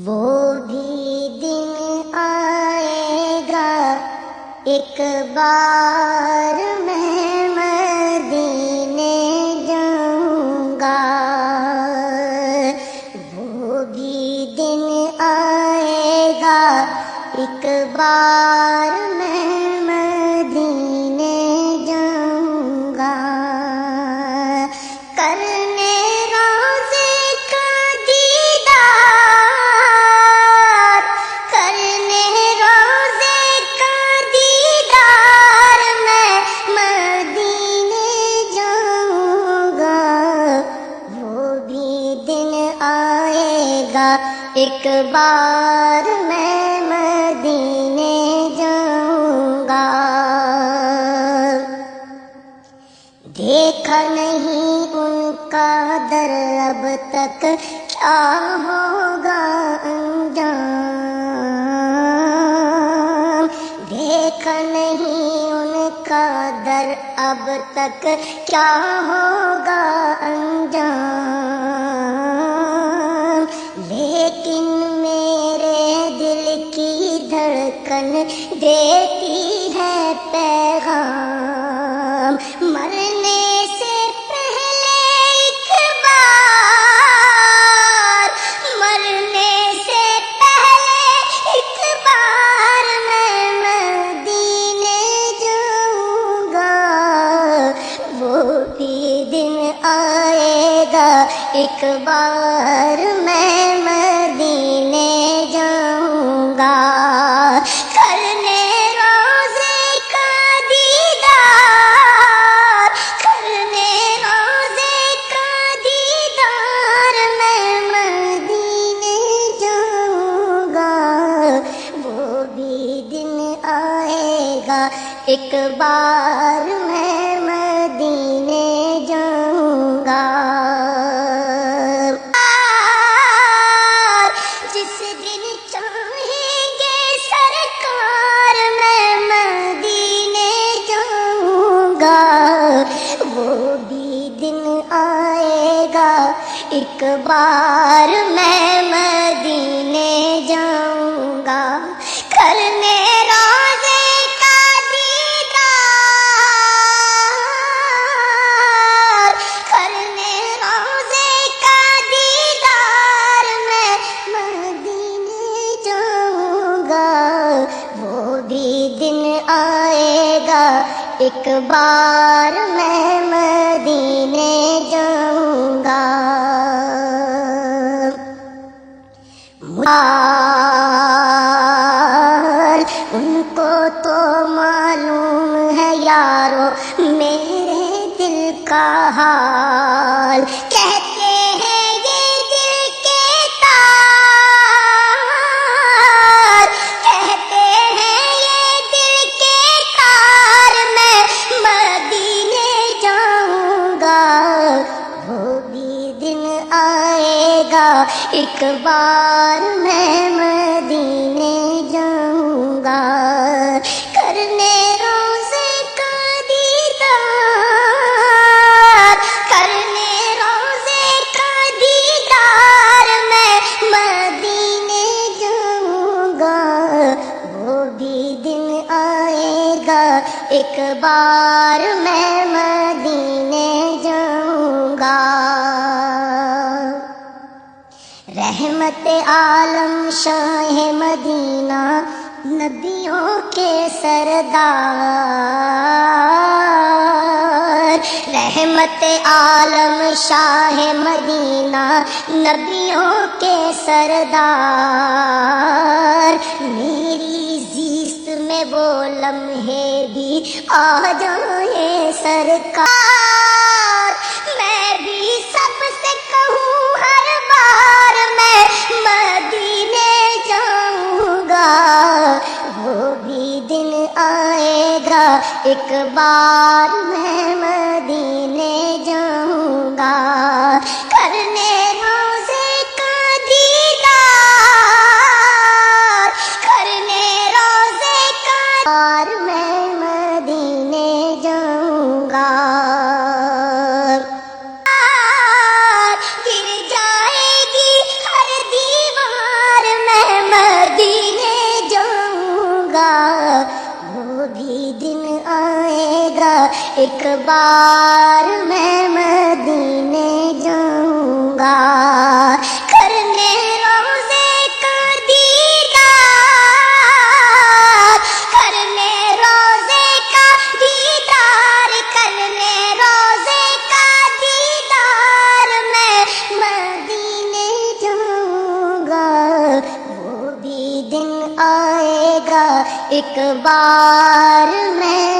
وہ بھی دن آئے گا ایک بار میں مدینے جاؤں گا، وہ بھی دن آئے گا ایک بار میں مدینے جاؤں گا، کرنے روضے کا دیدار، کرنے روضے کا دیدار میں مدینے جاؤں گا، وہ بھی دن آئے گا ایک بار میں مدینے جاؤں گا۔ دیکھا نہیں ان کا در اب تک کیا ہوگا انجام، دیکھا نہیں ان کا در اب تک کیا ہوگا انجام، لیکن میرے دل کی دھڑکن دیتی ہے پیغام، مرنے سے پہلے ایک بار، مرنے سے پہلے ایک بار میں مدینے جاؤں گا، وہ بھی دن آئے گا ایک بار میں مدینے جاؤں گا، کرنے روضے کا دیدار، کرنے روضے کا دیدار میں مدینے جاؤں گا، وہ بھی دن آئے گا ایک بار میں مدینے جاؤں گا، جس دن چاہیں گے سرکار میں مدینے جاؤں گا، وہ بھی دن آئے گا ایک بار میں مدینے جاؤں گا، کرنے روضے کا دیدار، کرنے روضے کا دیدار میں مدینے جاؤں گا، وہ بھی دن آئے گا ایک بار میں مدینے جاؤں گا، ان کو تو معلوم ہے یارو میرے دل کا حال، کہتے ہیں یہ دل کے تار، کہتے ہیں یہ دل کے تار میں مدینے جاؤں گا، وہ بھی دن آئے گا ایک بار میں مدینے جاؤں گا، کرنے روضے کا دیدار، کرنے روضے کا دیدار میں مدینے جاؤں گا، وہ بھی دن آئے گا ایک بار میں مدینے جاؤں گا، رحمت عالم شاہ مدینہ نبیوں کے سردار، رحمت عالم شاہ مدینہ نبیوں کے سردار، میری زیست میں وہ لمحے بھی آ جائیں سرکار، میں بھی سب سے کہوں ہر بار میں مدینے جاؤں گا، وہ بھی دن آئے گا ایک بار میں مدینے جاؤں گا، کرنے روضے کا دیدار، کرنے روضے کا دیدار میں مدینے جاؤں گا، گر جائے گی ہر دیوار ایک بار میں مدینے جاؤں گا کرنے روزے کا دیدار، کرنے روزے کا دیدار، کرنے روزے کا دیدار، میں مدینے جاؤں گا۔ وہ بھی دن آئے گا ایک بار میں